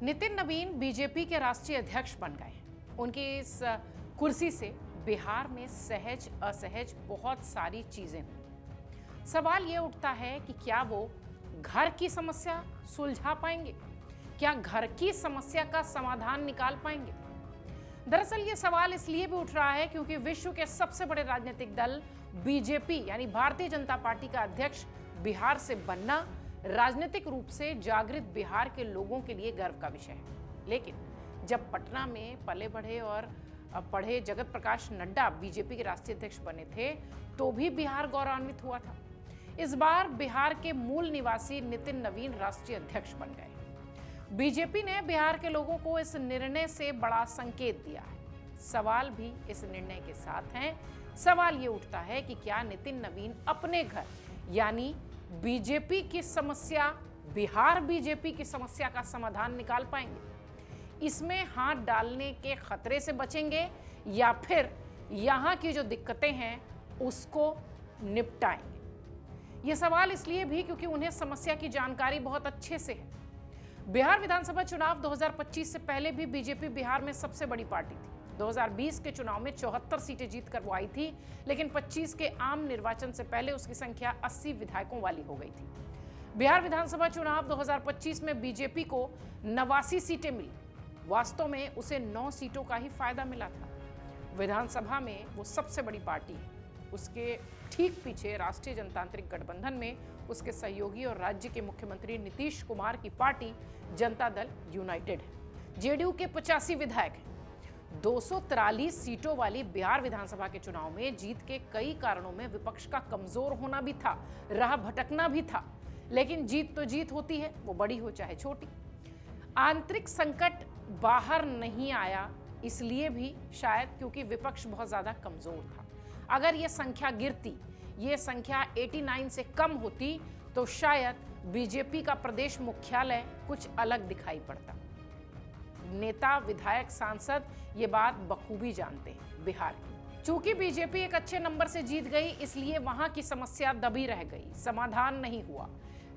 नितिन नवीन BJP के राष्ट्रीय अध्यक्ष बन गए। उनकी इस कुर्सी से बिहार में सहज असहज बहुत सारी चीजें हुई। सवाल ये उठता है कि क्या वो घर की समस्या सुलझा पाएंगे, क्या घर की समस्या का समाधान निकाल पाएंगे। दरअसल ये सवाल इसलिए भी उठ रहा है क्योंकि विश्व के सबसे बड़े राजनीतिक दल बीजेपी यानी भारतीय जनता पार्टी का अध्यक्ष बिहार से बनना राजनीतिक रूप से जागृत बिहार के लोगों के लिए गर्व का विषय है। लेकिन जब पटना में पले बढ़े और पढ़े जगत प्रकाश नड्डा बीजेपी के राष्ट्रीय अध्यक्ष बने थे तो भी बिहार गौरवान्वित हुआ था। इस बार बिहार के मूल निवासी नितिन नवीन राष्ट्रीय अध्यक्ष बन गए। बीजेपी ने बिहार के लोगों को इस निर्णय से बड़ा संकेत दिया है। सवाल भी इस निर्णय के साथ हैं। सवाल ये उठता है कि क्या नितिन नवीन अपने घर यानी बीजेपी की समस्या, बिहार बीजेपी की समस्या का समाधान निकाल पाएंगे, इसमें हाथ डालने के खतरे से बचेंगे या फिर यहां की जो दिक्कतें हैं उसको निपटाएंगे। ये सवाल इसलिए भी क्योंकि उन्हें समस्या की जानकारी बहुत अच्छे से है। बिहार विधानसभा चुनाव 2025 से पहले भी बीजेपी बिहार में सबसे बड़ी पार्टी थी। 2020 के चुनाव में 74 सीटें जीत कर वो आई थी, लेकिन 25 के आम निर्वाचन से पहले उसकी संख्या 80 विधायकों वाली हो गई थी। बिहार विधानसभा चुनाव 2025 में बीजेपी को 89 सीटें मिली। वास्तव में उसे 9 सीटों का ही फायदा मिला था। विधानसभा में वो सबसे बड़ी पार्टी है। उसके ठीक पीछे राष्ट्रीय जनतांत्रिक गठबंधन में उसके सहयोगी और राज्य के मुख्यमंत्री नीतीश कुमार की पार्टी जनता दल यूनाइटेड है। जेडीयू के 85 विधायक हैं। 243 सीटों वाली बिहार विधानसभा के चुनाव में जीत के कई कारणों में विपक्ष का कमजोर होना भी था, राह भटकना भी था, लेकिन जीत तो जीत होती है, वो बड़ी हो चाहे छोटी। आंतरिक संकट बाहर नहीं आया इसलिए भी शायद क्योंकि विपक्ष बहुत ज्यादा कमजोर था। अगर ये संख्या गिरती, ये संख्या 89 से कम होती तो शायद बीजेपी का प्रदेश मुख्यालय कुछ अलग दिखाई पड़ता। नेता, विधायक, सांसद ये बात बखूबी जानते हैं बिहार की। चूंकि बीजेपी एक अच्छे नंबर से जीत गई इसलिए वहां की समस्या दबी रह गई, समाधान नहीं हुआ।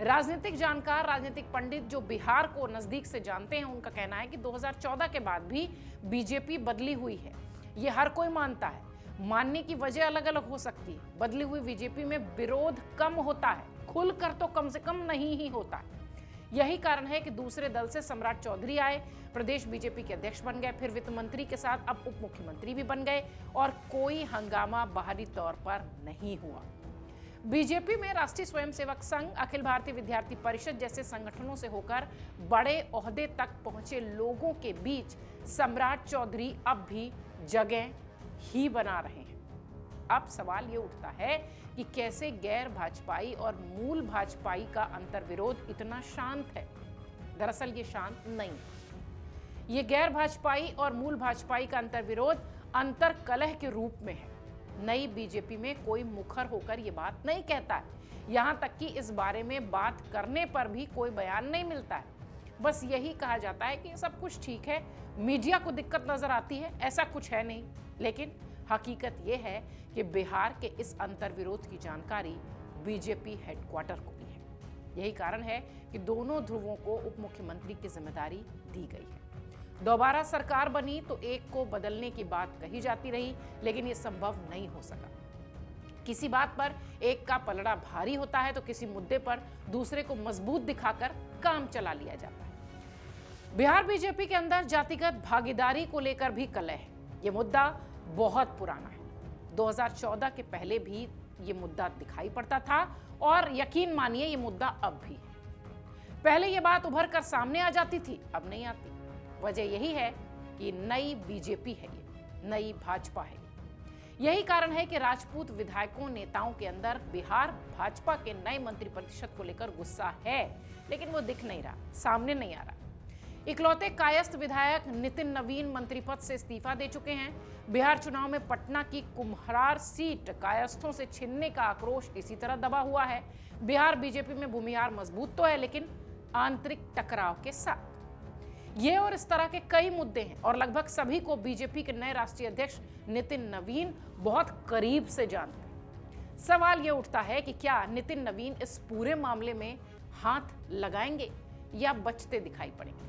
राजनीतिक जानकार, राजनीतिक पंडित जो बिहार को नजदीक से जानते हैं, उनका कहना है कि 2014 के बाद भी बीजेपी बदली हुई है। ये हर कोई मानता है। मानने की वजह अलग अलग हो सकती है। बदली हुई बीजेपी में विरोध कम होता है, खुलकर तो कम से कम नहीं ही होता है। यही कारण है कि दूसरे दल से सम्राट चौधरी आए, प्रदेश बीजेपी के अध्यक्ष बन गए, फिर वित्त मंत्री के साथ अब उप मुख्यमंत्री भी बन गए और कोई हंगामा बाहरी तौर पर नहीं हुआ। बीजेपी में राष्ट्रीय स्वयंसेवक संघ, अखिल भारतीय विद्यार्थी परिषद जैसे संगठनों से होकर बड़े ओहदे तक पहुंचे लोगों के बीच सम्राट चौधरी अब भी जगह ही बना रहे हैं। अब सवाल ये उठता है कि कैसे गैर भाजपाई और मूल भाजपाई का अंतर्विरोध इतना शांत है। दरअसल ये शांत नहीं। ये गैर भाजपाई और मूल भाजपाई का अंतर्विरोध अंतर कलह के रूप में है। नई बीजेपी में कोई मुखर होकर ये बात नहीं कहता है। यहां तक कि इस बारे में बात करने पर भी कोई बयान नहीं मिलता है। बस यही कहा जाता है कि सब कुछ ठीक है, मीडिया को दिक्कत नजर आती है, ऐसा कुछ है नहीं। लेकिन हकीकत यह है कि बिहार के इस अंतर्विरोध की जानकारी बीजेपी हेडक्वार्टर को भी है। यही कारण है कि दोनों ध्रुवों को उप मुख्यमंत्री की जिम्मेदारी दी गई है। दोबारा सरकार बनी तो एक को बदलने की बात कही जाती रही, लेकिन ये संभव नहीं हो सका। किसी बात पर एक का पलड़ा भारी होता है तो किसी मुद्दे पर दूसरे को मजबूत दिखाकर काम चला लिया जाता है। बिहार बीजेपी के अंदर जातिगत भागीदारी को लेकर भी कलह है। ये मुद्दा बहुत पुराना है। 2014 के पहले भी ये मुद्दा दिखाई पड़ता था और यकीन मानिए ये मुद्दा अब भी है। पहले ये बात उभर कर सामने आ जाती थी, अब नहीं आती। वजह यही है कि नई बीजेपी है, ये नई भाजपा है। यही कारण है कि राजपूत विधायकों, नेताओं के अंदर बिहार भाजपा के नए मंत्रिपरिषद को लेकर गुस्सा है, लेकिन वो दिख नहीं रहा, सामने नहीं आ रहा। इकलौते कायस्थ विधायक नितिन नवीन मंत्री पद से इस्तीफा दे चुके हैं। बिहार चुनाव में पटना की कुम्हरार सीट कायस्थों से छीनने का आक्रोश इसी तरह दबा हुआ है। बिहार बीजेपी में भूमिहार मजबूत तो है, लेकिन आंतरिक टकराव के साथ। ये और इस तरह के कई मुद्दे हैं और लगभग सभी को बीजेपी के नए राष्ट्रीय अध्यक्ष नितिन नवीन बहुत करीब से जानते हैं। सवाल ये उठता है कि क्या नितिन नवीन इस पूरे मामले में हाथ लगाएंगे या बचते दिखाई पड़ेंगे।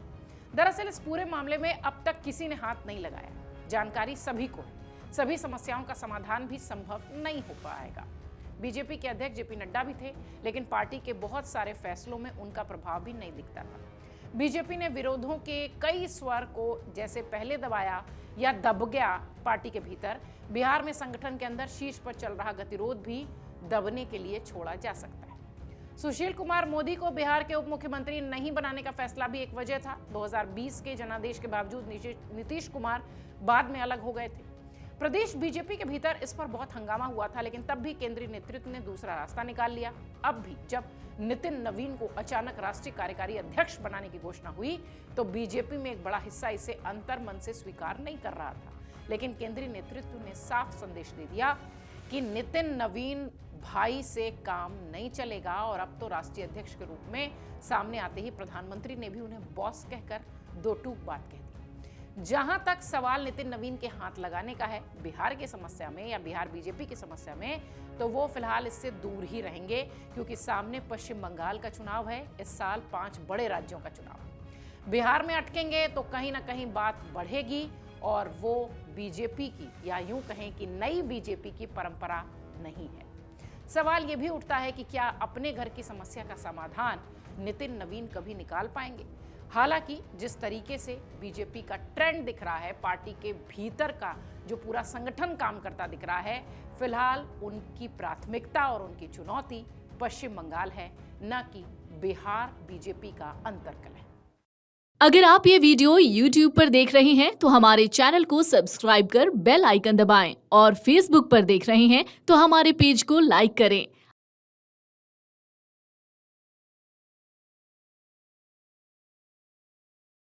दरअसल इस पूरे मामले में अब तक किसी ने हाथ नहीं लगाया। जानकारी सभी को है, सभी समस्याओं का समाधान भी संभव नहीं हो पाएगा। बीजेपी के अध्यक्ष जेपी नड्डा भी थे, लेकिन पार्टी के बहुत सारे फैसलों में उनका प्रभाव भी नहीं दिखता था। बीजेपी ने विरोधों के कई स्वर को जैसे पहले दबाया या दब गया पार्टी के भीतर, बिहार में संगठन के अंदर शीर्ष पर चल रहा गतिरोध भी दबने के लिए छोड़ा जा सकता है। सुशील कुमार मोदी को बिहार के उप मुख्यमंत्री नहीं बनाने का फैसला भी एक वजह था। 2020 के जनादेश के बावजूद नीतीश कुमार बाद में अलग हो गए थे। प्रदेश बीजेपी के भीतर इस पर बहुत हंगामा हुआ था, लेकिन तब भी केंद्रीय नेतृत्व ने दूसरा रास्ता निकाल लिया। अब भी जब नितिन नवीन को अचानक राष्ट्रीय कार्यकारी अध्यक्ष बनाने की घोषणा हुई, तो बीजेपी में एक बड़ा हिस्सा इसे अंतर्मन से स्वीकार नहीं कर रहा था। लेकिन केंद्रीय नेतृत्व ने साफ संदेश दे दिया कि नितिन नवीन भाई से काम नहीं चलेगा, और अब तो राष्ट्रीय अध्यक्ष के रूप में सामने आते ही प्रधानमंत्री ने भी उन्हें बॉस कहकर दो टूक बात कह दी। जहां तक सवाल नितिन नवीन के हाथ लगाने का है बिहार की समस्या में या बिहार बीजेपी की समस्या में, तो वो फिलहाल इससे दूर ही रहेंगे, क्योंकि सामने पश्चिम बंगाल का चुनाव है। इस साल 5 बड़े राज्यों का चुनाव है। बिहार में अटकेंगे तो कहीं ना कहीं बात बढ़ेगी, और वो बीजेपी की या यूं कहें कि नई बीजेपी की परंपरा नहीं है। सवाल ये भी उठता है कि क्या अपने घर की समस्या का समाधान नितिन नवीन कभी निकाल पाएंगे। हालांकि जिस तरीके से बीजेपी का ट्रेंड दिख रहा है, पार्टी के भीतर का जो पूरा संगठन काम करता दिख रहा है, फिलहाल उनकी प्राथमिकता और उनकी चुनौती पश्चिम बंगाल है, न कि बिहार बीजेपी का अंतर्कलह। अगर आप ये वीडियो YouTube पर देख रहे हैं तो हमारे चैनल को सब्सक्राइब कर बेल आइकन दबाएं, और Facebook पर देख रहे हैं तो हमारे पेज को लाइक करें।